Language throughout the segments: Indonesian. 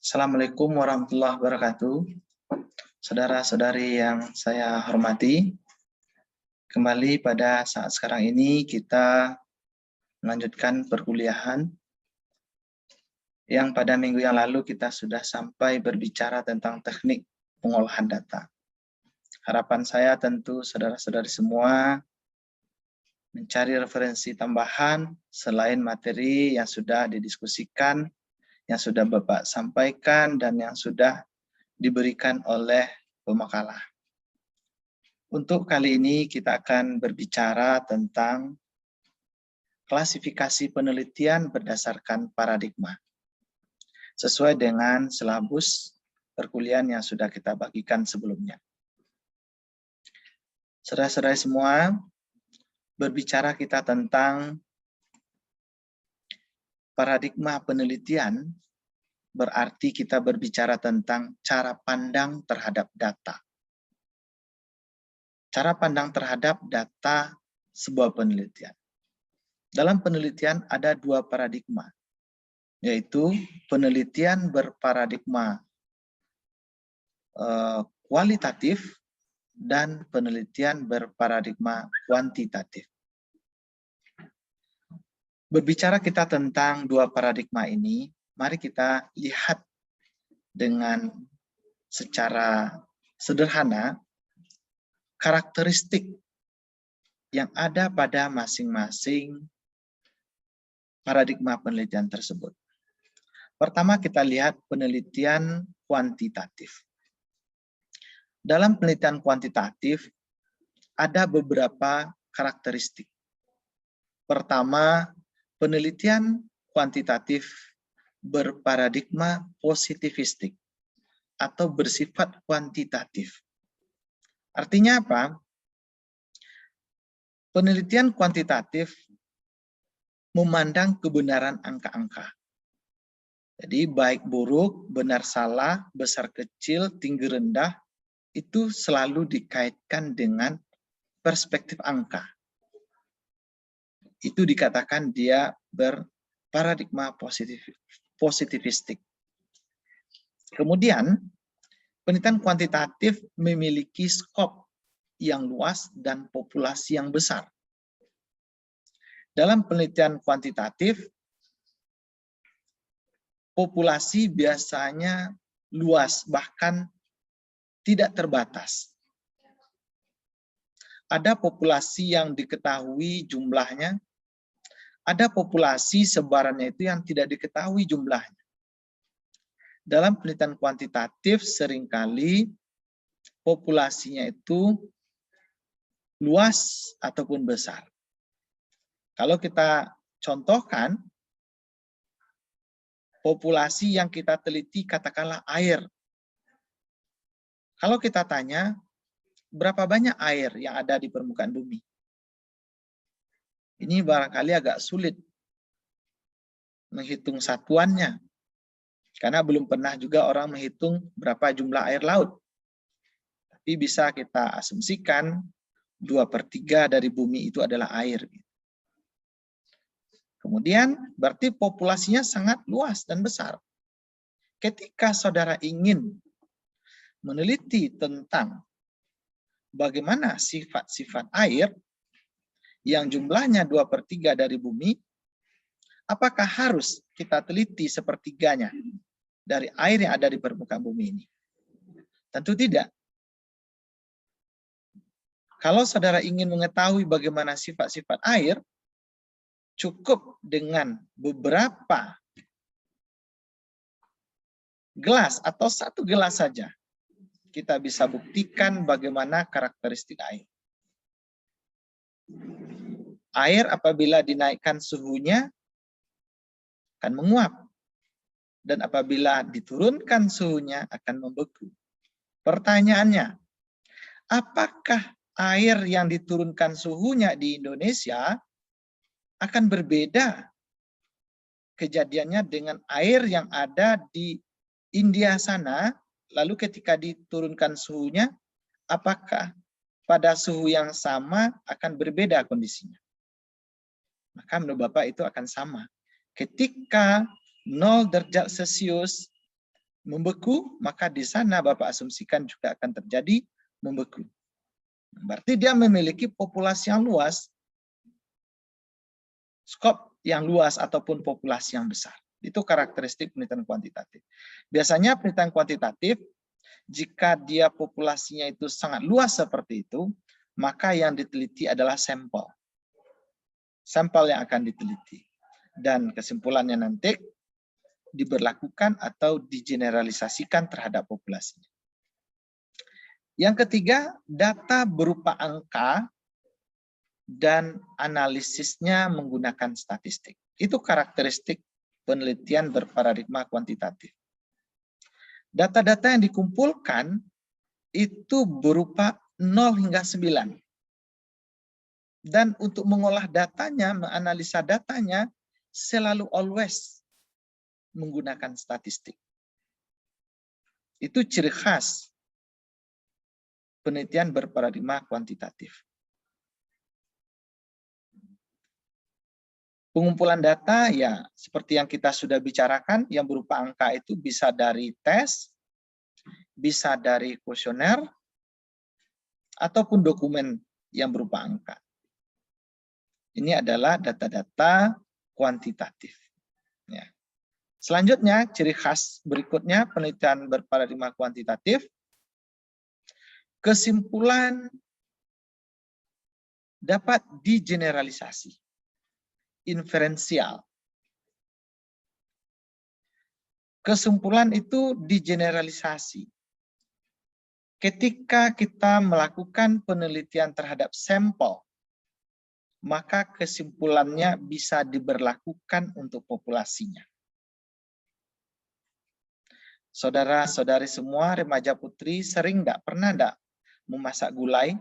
Assalamualaikum warahmatullahi wabarakatuh. Saudara-saudari yang saya hormati, kembali pada saat sekarang ini kita melanjutkan perkuliahan yang pada minggu yang lalu kita sudah sampai berbicara tentang teknik pengolahan data. Harapan saya tentu saudara-saudari semua mencari referensi tambahan selain materi yang sudah didiskusikan, yang sudah Bapak sampaikan, dan yang sudah diberikan oleh pemakalah. Untuk kali ini kita akan berbicara tentang klasifikasi penelitian berdasarkan paradigma. Sesuai dengan silabus perkuliahan yang sudah kita bagikan sebelumnya. Saudara-saudari semua, berbicara kita tentang paradigma penelitian, berarti kita berbicara tentang cara pandang terhadap data. Cara pandang terhadap data sebuah penelitian. Dalam penelitian ada dua paradigma, yaitu penelitian berparadigma kualitatif dan penelitian berparadigma kuantitatif. Berbicara kita tentang dua paradigma ini, mari kita lihat dengan secara sederhana karakteristik yang ada pada masing-masing paradigma penelitian tersebut. Pertama kita lihat penelitian kuantitatif. Dalam penelitian kuantitatif ada beberapa karakteristik. Pertama, penelitian kuantitatif berparadigma positivistik atau bersifat kuantitatif. Artinya apa? Penelitian kuantitatif memandang kebenaran angka-angka. Jadi baik buruk, benar salah, besar kecil, tinggi rendah, itu selalu dikaitkan dengan perspektif angka. Itu dikatakan dia berparadigma positivistik. Kemudian, penelitian kuantitatif memiliki skop yang luas dan populasi yang besar. Dalam penelitian kuantitatif, populasi biasanya luas, bahkan tidak terbatas. Ada populasi yang diketahui jumlahnya, ada populasi sebarannya itu yang tidak diketahui jumlahnya. Dalam penelitian kuantitatif seringkali populasinya itu luas ataupun besar. Kalau kita contohkan, populasi yang kita teliti katakanlah air. Kalau kita tanya, berapa banyak air yang ada di permukaan bumi? Ini barangkali agak sulit menghitung satuannya. Karena belum pernah juga orang menghitung berapa jumlah air laut. Tapi bisa kita asumsikan 2/3 dari bumi itu adalah air. Kemudian berarti populasinya sangat luas dan besar. Ketika saudara ingin meneliti tentang bagaimana sifat-sifat air yang jumlahnya 2/3 dari bumi, apakah harus kita teliti sepertiganya dari air yang ada di permukaan bumi ini? Tentu tidak. Kalau saudara ingin mengetahui bagaimana sifat-sifat air, cukup dengan beberapa gelas atau satu gelas saja. Kita bisa buktikan bagaimana karakteristik air. Air apabila dinaikkan suhunya akan menguap. Dan apabila diturunkan suhunya akan membeku. Pertanyaannya, apakah air yang diturunkan suhunya di Indonesia akan berbeda kejadiannya dengan air yang ada di India sana, lalu ketika diturunkan suhunya, apakah pada suhu yang sama akan berbeda kondisinya? Maka menurut Bapak itu akan sama. Ketika 0 derajat Celcius membeku, maka di sana Bapak asumsikan juga akan terjadi membeku. Berarti dia memiliki populasi yang luas, skop yang luas ataupun populasi yang besar. Itu karakteristik penelitian kuantitatif. Biasanya penelitian kuantitatif, jika dia populasinya itu sangat luas seperti itu, maka yang diteliti adalah sampel. Sampel yang akan diteliti. Dan kesimpulannya nanti diberlakukan atau digeneralisasikan terhadap populasinya. Yang ketiga, data berupa angka dan analisisnya menggunakan statistik. Itu karakteristik penelitian berparadigma kuantitatif. Data-data yang dikumpulkan itu berupa 0 hingga 9. Dan untuk mengolah datanya, menganalisa datanya, selalu always menggunakan statistik. Itu ciri khas penelitian berparadigma kuantitatif. Pengumpulan data ya seperti yang kita sudah bicarakan, yang berupa angka itu bisa dari tes, bisa dari kuesioner, ataupun dokumen yang berupa angka. Ini adalah data-data kuantitatif. Ya. Selanjutnya, ciri khas berikutnya penelitian berparadigma kuantitatif, kesimpulan dapat digeneralisasi, inferensial. Kesimpulan itu digeneralisasi. Ketika kita melakukan penelitian terhadap sampel, maka kesimpulannya bisa diberlakukan untuk populasinya. Saudara-saudari semua, remaja putri, sering pernah enggak memasak gulai?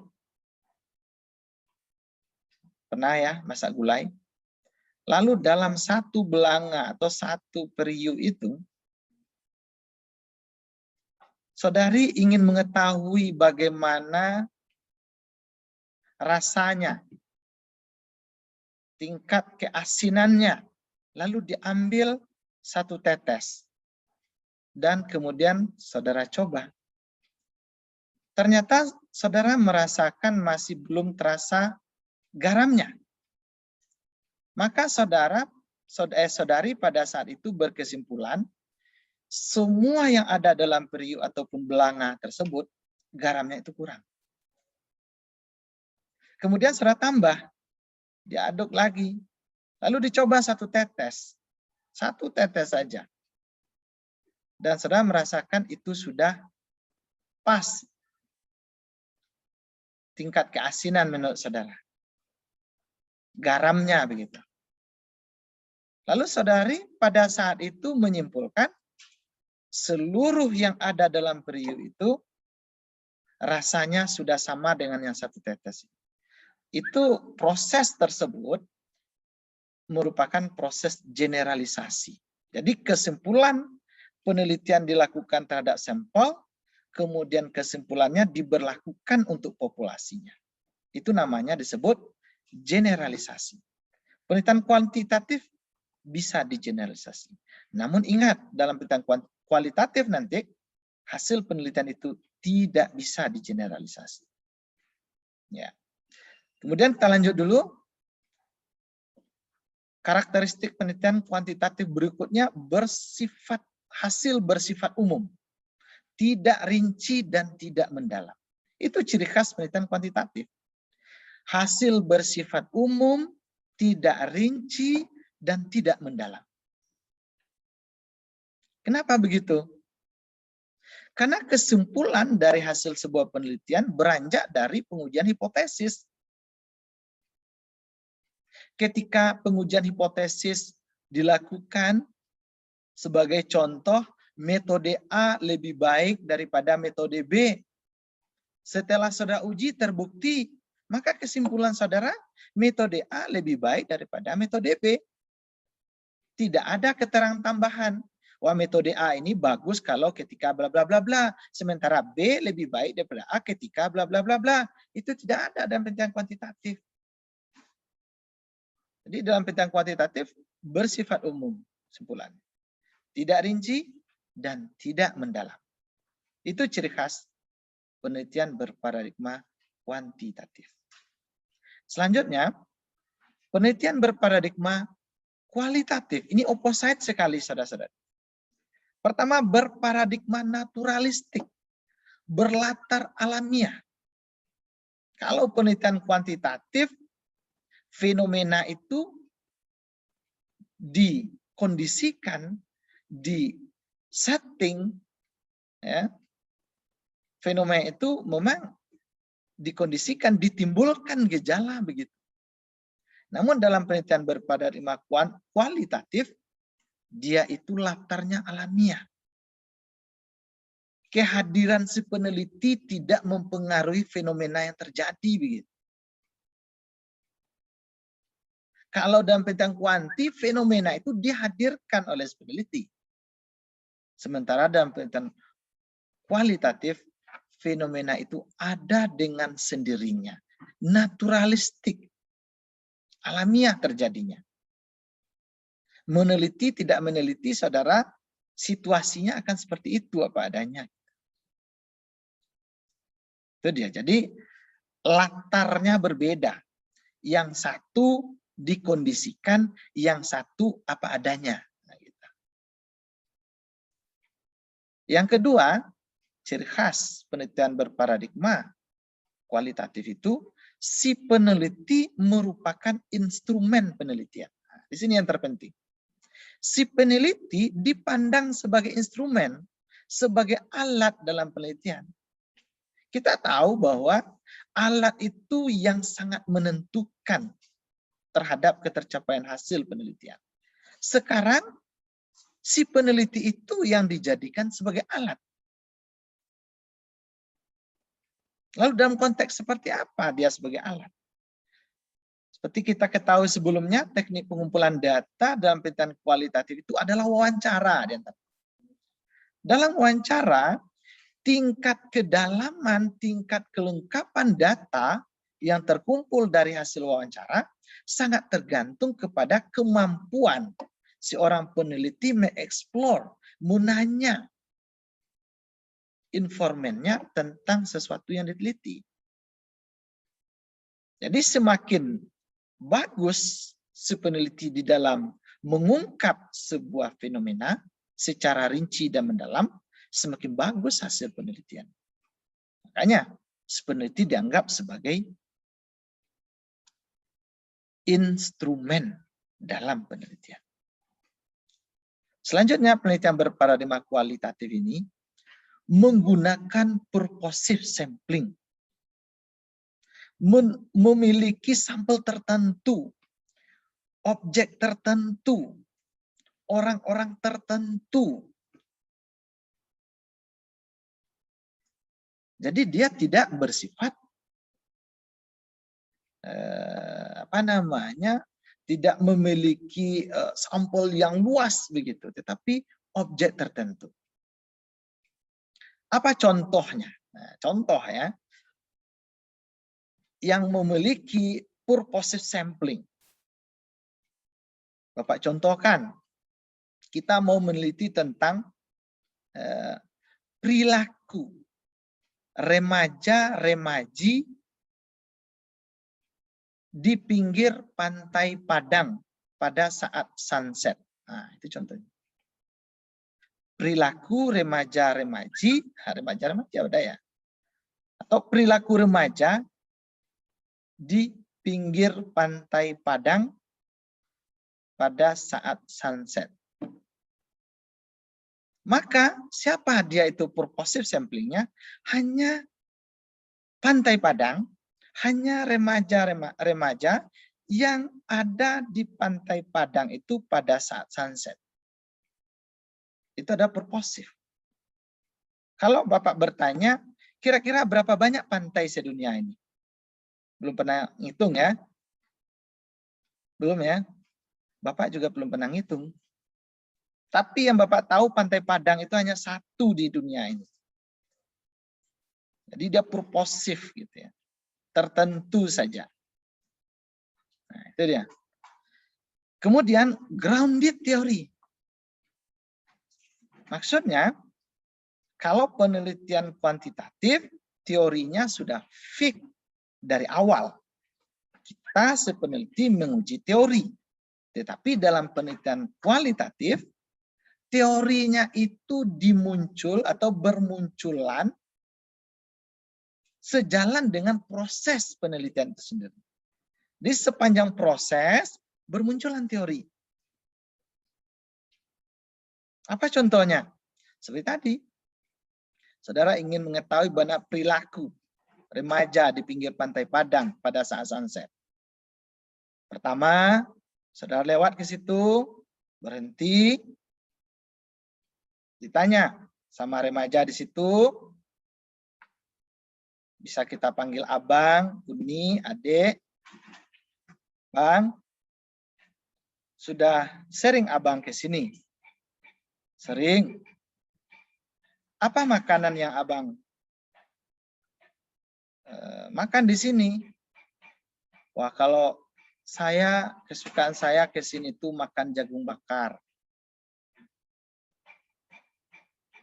Pernah ya, masak gulai? Lalu dalam satu belanga atau satu periuk itu, saudari ingin mengetahui bagaimana rasanya, tingkat keasinannya, lalu diambil satu tetes. Dan kemudian saudara coba. Ternyata saudara merasakan masih belum terasa garamnya. Maka saudari pada saat itu berkesimpulan, semua yang ada dalam periuk ataupun belanga tersebut, garamnya itu kurang. Kemudian saudara tambah, diaduk lagi. Lalu dicoba satu tetes saja. Dan saudara merasakan itu sudah pas tingkat keasinan menurut saudara. Garamnya begitu. Lalu saudari pada saat itu menyimpulkan seluruh yang ada dalam periuk itu rasanya sudah sama dengan yang satu tetes. Itu proses tersebut merupakan proses generalisasi. Jadi kesimpulan penelitian dilakukan terhadap sampel, kemudian kesimpulannya diberlakukan untuk populasinya. Itu namanya disebut generalisasi. Penelitian kuantitatif bisa digeneralisasi. Namun ingat, dalam penelitian kualitatif nanti, hasil penelitian itu tidak bisa digeneralisasi. Ya. Kemudian kita lanjut dulu. Karakteristik penelitian kuantitatif berikutnya hasil bersifat umum, tidak rinci dan tidak mendalam. Itu ciri khas penelitian kuantitatif. Hasil bersifat umum, tidak rinci dan tidak mendalam. Kenapa begitu? Karena kesimpulan dari hasil sebuah penelitian beranjak dari pengujian hipotesis. Ketika pengujian hipotesis dilakukan, sebagai contoh, metode A lebih baik daripada metode B. Setelah saudara uji terbukti, maka kesimpulan saudara, metode A lebih baik daripada metode B. Tidak ada keterangan tambahan. Wah, metode A ini bagus kalau ketika bla bla bla bla, sementara B lebih baik daripada A ketika bla bla bla bla. Itu tidak ada dalam penelitian kuantitatif. Jadi dalam penelitian kuantitatif bersifat umum kesimpulannya. Tidak rinci dan tidak mendalam. Itu ciri khas penelitian berparadigma kuantitatif. Selanjutnya, penelitian berparadigma kualitatif. Ini opposite sekali, saudara-saudara. Pertama, berparadigma naturalistik, berlatar alamiah. Kalau penelitian kuantitatif, fenomena itu dikondisikan, di-setting, ya. Fenomena itu memang dikondisikan, ditimbulkan gejala begitu. Namun dalam penelitian berparadigma kualitatif, dia itu latarnya alamiah. Kehadiran si peneliti tidak mempengaruhi fenomena yang terjadi begitu. Kalau dalam penelitian kuanti, fenomena itu dihadirkan oleh peneliti. Sementara dalam penelitian kualitatif, fenomena itu ada dengan sendirinya. Naturalistik. Alamiah terjadinya. Meneliti, tidak meneliti, saudara, situasinya akan seperti itu apa adanya. Itu dia. Jadi, latarnya berbeda. Yang satu dikondisikan, yang satu apa adanya. Nah, gitu. Yang kedua, ciri khas penelitian berparadigma kualitatif itu, si peneliti merupakan instrumen penelitian. Nah, di sini yang terpenting. Si peneliti dipandang sebagai instrumen, sebagai alat dalam penelitian. Kita tahu bahwa alat itu yang sangat menentukan terhadap ketercapaian hasil penelitian. Sekarang, si peneliti itu yang dijadikan sebagai alat. Lalu dalam konteks seperti apa dia sebagai alat? Seperti kita ketahui sebelumnya, teknik pengumpulan data dalam penelitian kualitatif itu adalah wawancara. Dalam wawancara, tingkat kedalaman, tingkat kelengkapan data yang terkumpul dari hasil wawancara sangat tergantung kepada kemampuan seorang peneliti mengeksplor, menanya informannya tentang sesuatu yang diteliti. Jadi semakin bagus si peneliti di dalam mengungkap sebuah fenomena secara rinci dan mendalam, semakin bagus hasil penelitian. Makanya si peneliti dianggap sebagai instrumen dalam penelitian. Selanjutnya, penelitian berparadigma kualitatif ini menggunakan purposive sampling. Memiliki sampel tertentu, objek tertentu, orang-orang tertentu. Jadi dia tidak bersifat tidak memiliki sampel yang luas begitu, tetapi objek tertentu. Apa contohnya? Nah, contoh ya, yang memiliki purposive sampling. Bapak contohkan, kita mau meneliti tentang perilaku remaja-remaji di pinggir pantai Padang pada saat sunset. Nah, itu contohnya. Perilaku remaja-remaji, remaja-remaja udah ya. Atau perilaku remaja di pinggir pantai Padang pada saat sunset. Maka siapa dia itu purposive samplingnya? Hanya pantai Padang, hanya remaja-remaja yang ada di pantai Padang itu pada saat sunset. Itu ada purposive. Kalau Bapak bertanya, kira-kira berapa banyak pantai sedunia ini? Belum pernah ngitung ya? Belum ya? Bapak juga belum pernah ngitung. Tapi yang Bapak tahu pantai Padang itu hanya satu di dunia ini. Jadi dia purposive gitu ya. Tertentu saja. Nah, itu dia. Kemudian grounded theory. Maksudnya, kalau penelitian kuantitatif, teorinya sudah fix dari awal. Kita sepeneliti menguji teori. Tetapi dalam penelitian kualitatif, teorinya itu dimuncul atau bermunculan sejalan dengan proses penelitian itu sendiri. Di sepanjang proses, bermunculan teori. Apa contohnya? Seperti tadi, saudara ingin mengetahui bagaimana perilaku remaja di pinggir pantai Padang pada saat sunset. Pertama, saudara lewat ke situ, berhenti, ditanya sama remaja di situ, bisa kita panggil abang, uni, adik, bang, sudah sering abang ke sini? Sering. Apa makanan yang abang makan di sini? Wah, kalau kesukaan saya ke sini tuh makan jagung bakar.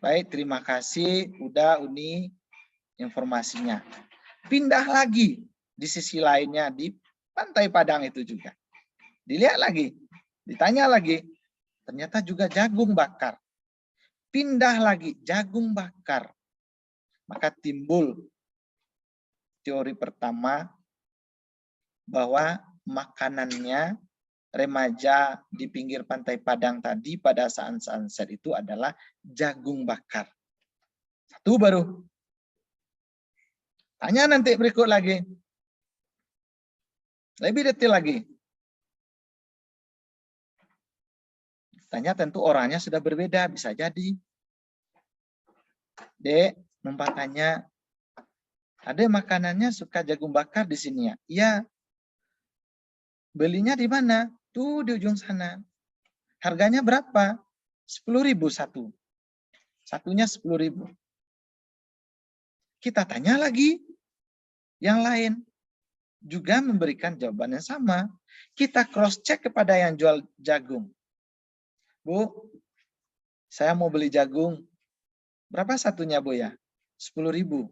Baik, terima kasih udah Uni informasinya. Pindah lagi di sisi lainnya di Pantai Padang itu juga. Dilihat lagi, ditanya lagi, ternyata juga jagung bakar. Pindah lagi, jagung bakar. Maka timbul teori pertama bahwa makanannya remaja di pinggir Pantai Padang tadi pada saat sunset itu adalah jagung bakar. Satu baru. Tanya nanti berikut lagi. Lebih detail lagi. Tanya tentu orangnya sudah berbeda, bisa jadi. Dek, numpang tanya, ada makanannya suka jagung bakar di sini ya? Iya. Belinya di mana? Tuh di ujung sana. Harganya berapa? 10.000 satu. Satunya 10.000. Kita tanya lagi yang lain. Juga memberikan jawaban yang sama. Kita cross check kepada yang jual jagung. Bu, saya mau beli jagung. Berapa satunya, Bu ya? 10.000.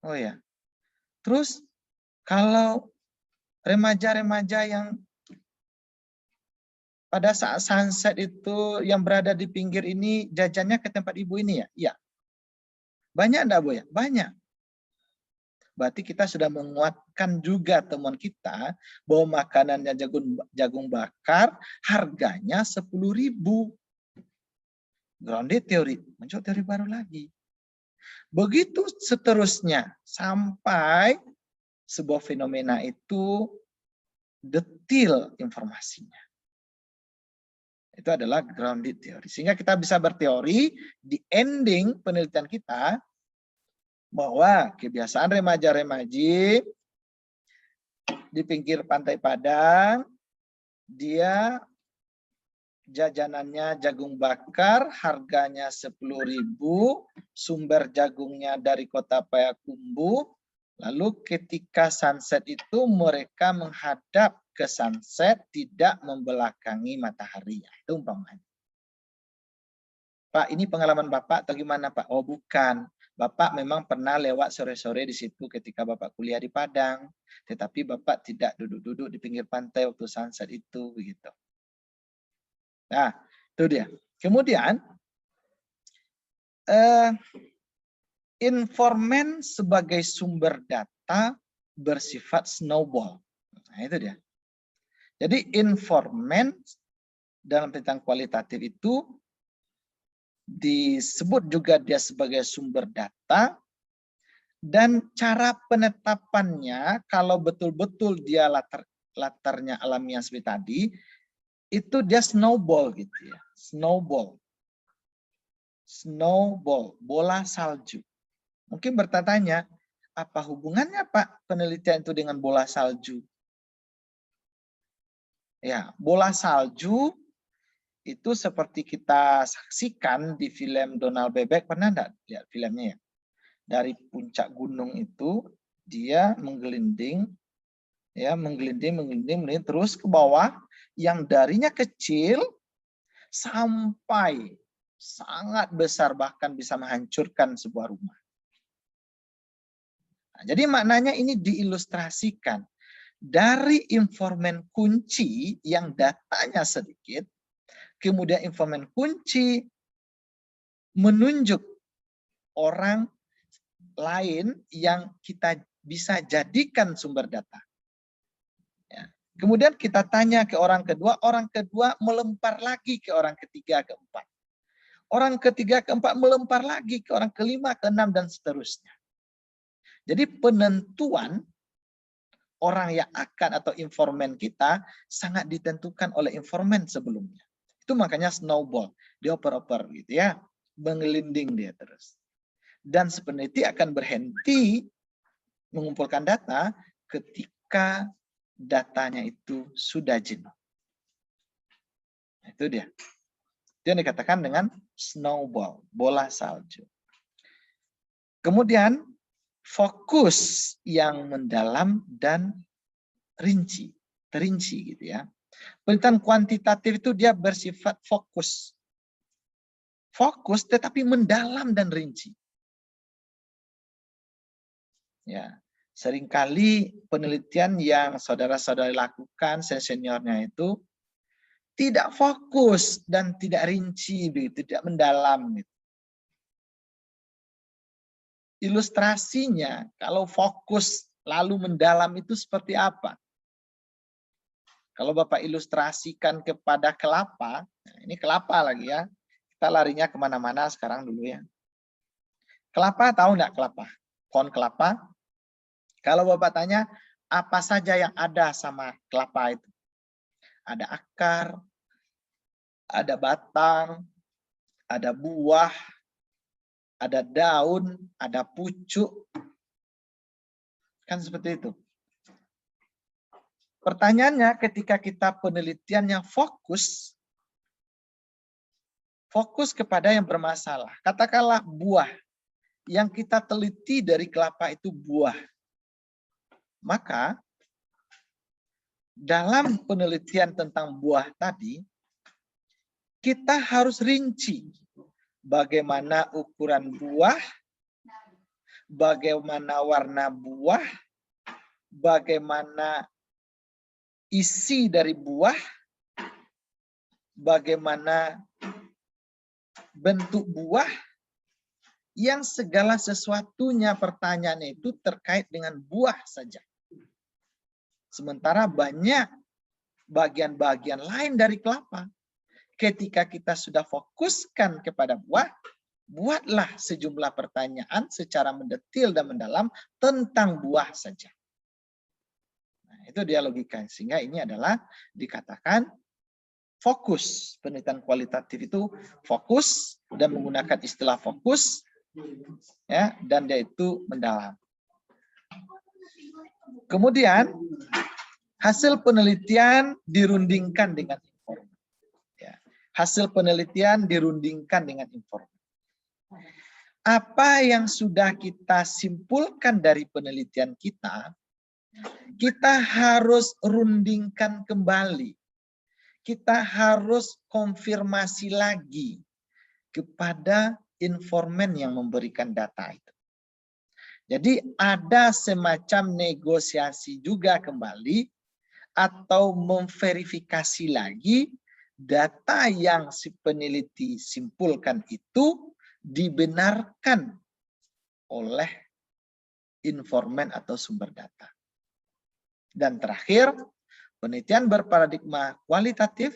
Oh ya. Terus kalau remaja-remaja yang pada saat sunset itu yang berada di pinggir ini jajannya ke tempat ibu ini ya? Iya. Banyak enggak, Bu ya? Banyak. Berarti kita sudah menguatkan juga temuan kita bahwa makanannya jagung bakar harganya 10.000. Grounded teori, muncul teori baru lagi. Begitu seterusnya sampai sebuah fenomena itu detail informasinya. Itu adalah grounded teori. Sehingga kita bisa berteori di ending penelitian kita bahwa kebiasaan remaja-remaji di pinggir Pantai Padang, dia jajanannya jagung bakar, harganya 10.000, sumber jagungnya dari kota Payakumbuh. Lalu ketika sunset itu mereka menghadap ke sunset, tidak membelakangi matahari. Itu umpamanya. Pak, ini pengalaman Bapak atau gimana Pak? Oh bukan. Bapak memang pernah lewat sore-sore di situ ketika Bapak kuliah di Padang. Tetapi Bapak tidak duduk-duduk di pinggir pantai waktu sunset itu. Begitu. Nah, itu dia. Kemudian, informan sebagai sumber data bersifat snowball. Nah, itu dia. Jadi, informan dalam tentang kualitatif itu disebut juga dia sebagai sumber data, dan cara penetapannya kalau betul-betul dia latarnya alamiah seperti tadi, itu dia snowball gitu ya. Snowball. Snowball, bola salju. Mungkin bertanya, apa hubungannya Pak penelitian itu dengan bola salju? Ya, bola salju itu seperti kita saksikan di film Donald Bebek, pernah enggak lihat filmnya ya? Dari puncak gunung itu dia menggelinding, ya menggelinding terus ke bawah, yang darinya kecil sampai sangat besar, bahkan bisa menghancurkan sebuah rumah. Nah, jadi maknanya ini diilustrasikan dari informan kunci yang datanya sedikit, kemudian informan kunci menunjuk orang lain yang kita bisa jadikan sumber data. Ya. Kemudian kita tanya ke orang kedua melempar lagi ke orang ketiga, keempat. Orang ketiga, keempat melempar lagi ke orang kelima, keenam, dan seterusnya. Jadi penentuan orang yang akan atau informan kita sangat ditentukan oleh informan sebelumnya. Itu makanya snowball, dioper-oper gitu ya, mengelinding dia terus. Dan peneliti akan berhenti mengumpulkan data ketika datanya itu sudah jenuh. Itu dia. Itu yang dikatakan dengan snowball, bola salju. Kemudian fokus yang mendalam dan terinci gitu ya. Penelitian kuantitatif itu dia bersifat fokus. Fokus tetapi mendalam dan rinci. Ya, seringkali penelitian yang saudara-saudari lakukan, seniornya itu tidak fokus dan tidak rinci, begitu, tidak mendalam. Gitu. Ilustrasinya, kalau fokus lalu mendalam itu seperti apa? Kalau Bapak ilustrasikan kepada kelapa, nah ini kelapa lagi ya, kita larinya kemana-mana sekarang dulu ya. Kelapa, tahu nggak kelapa? Pohon kelapa. Kalau Bapak tanya, apa saja yang ada sama kelapa itu? Ada akar, ada batang, ada buah, ada daun, ada pucuk. Kan seperti itu. Pertanyaannya ketika kita penelitiannya fokus kepada yang bermasalah. Katakanlah buah. Yang kita teliti dari kelapa itu buah. Maka dalam penelitian tentang buah tadi, kita harus rinci bagaimana ukuran buah, bagaimana warna buah, bagaimana isi dari buah, bagaimana bentuk buah, yang segala sesuatunya pertanyaan itu terkait dengan buah saja. Sementara banyak bagian-bagian lain dari kelapa. Ketika kita sudah fokuskan kepada buah, buatlah sejumlah pertanyaan secara mendetil dan mendalam tentang buah saja. Nah, itu dia logika. Sehingga ini adalah dikatakan fokus. Penelitian kualitatif itu fokus dan menggunakan istilah fokus, ya, dan dia itu mendalam. Kemudian hasil penelitian dirundingkan dengan informan. Ya, hasil penelitian dirundingkan dengan informan. Apa yang sudah kita simpulkan dari penelitian kita harus rundingkan kembali. Kita harus konfirmasi lagi kepada informan yang memberikan data itu. Jadi ada semacam negosiasi juga kembali atau memverifikasi lagi data yang si peneliti simpulkan itu dibenarkan oleh informan atau sumber data. Dan terakhir, penelitian berparadigma kualitatif,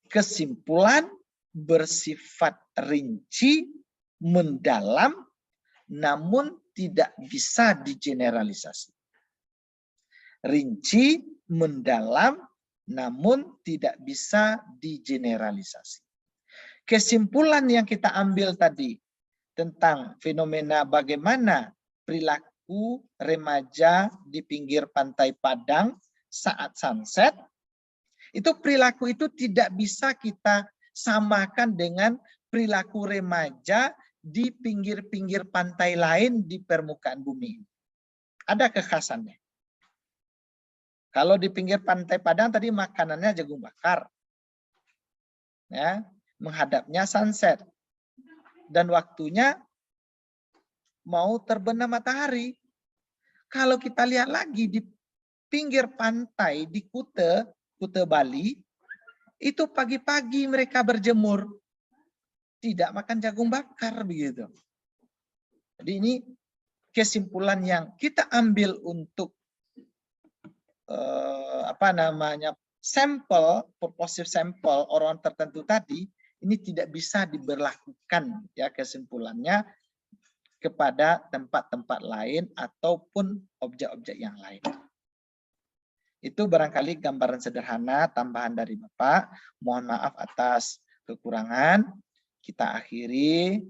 kesimpulan bersifat rinci, mendalam, namun tidak bisa digeneralisasi. Rinci, mendalam, namun tidak bisa digeneralisasi. Kesimpulan yang kita ambil tadi tentang fenomena bagaimana perilaku remaja di pinggir pantai Padang saat sunset, itu perilaku itu tidak bisa kita samakan dengan perilaku remaja di pinggir-pinggir pantai lain di permukaan bumi. Ada kekhasannya. Kalau di pinggir pantai Padang tadi makanannya jagung bakar. Ya. menghadapnya sunset. Dan waktunya mau terbenam matahari. Kalau kita lihat lagi di pinggir pantai di Kuta Bali, itu pagi-pagi mereka berjemur. Tidak makan jagung bakar begitu. Jadi ini kesimpulan yang kita ambil untuk sampel, purposive sampel orang tertentu tadi, ini tidak bisa diberlakukan ya kesimpulannya kepada tempat-tempat lain ataupun objek-objek yang lain. Itu barangkali gambaran sederhana tambahan dari Bapak. Mohon maaf atas kekurangan. Kita akhiri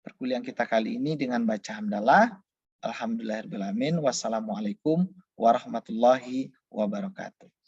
perkuliahan kita kali ini dengan baca hamdalah. Alhamdulillahirrahmanirrahim. Wassalamualaikum warahmatullahi wabarakatuh.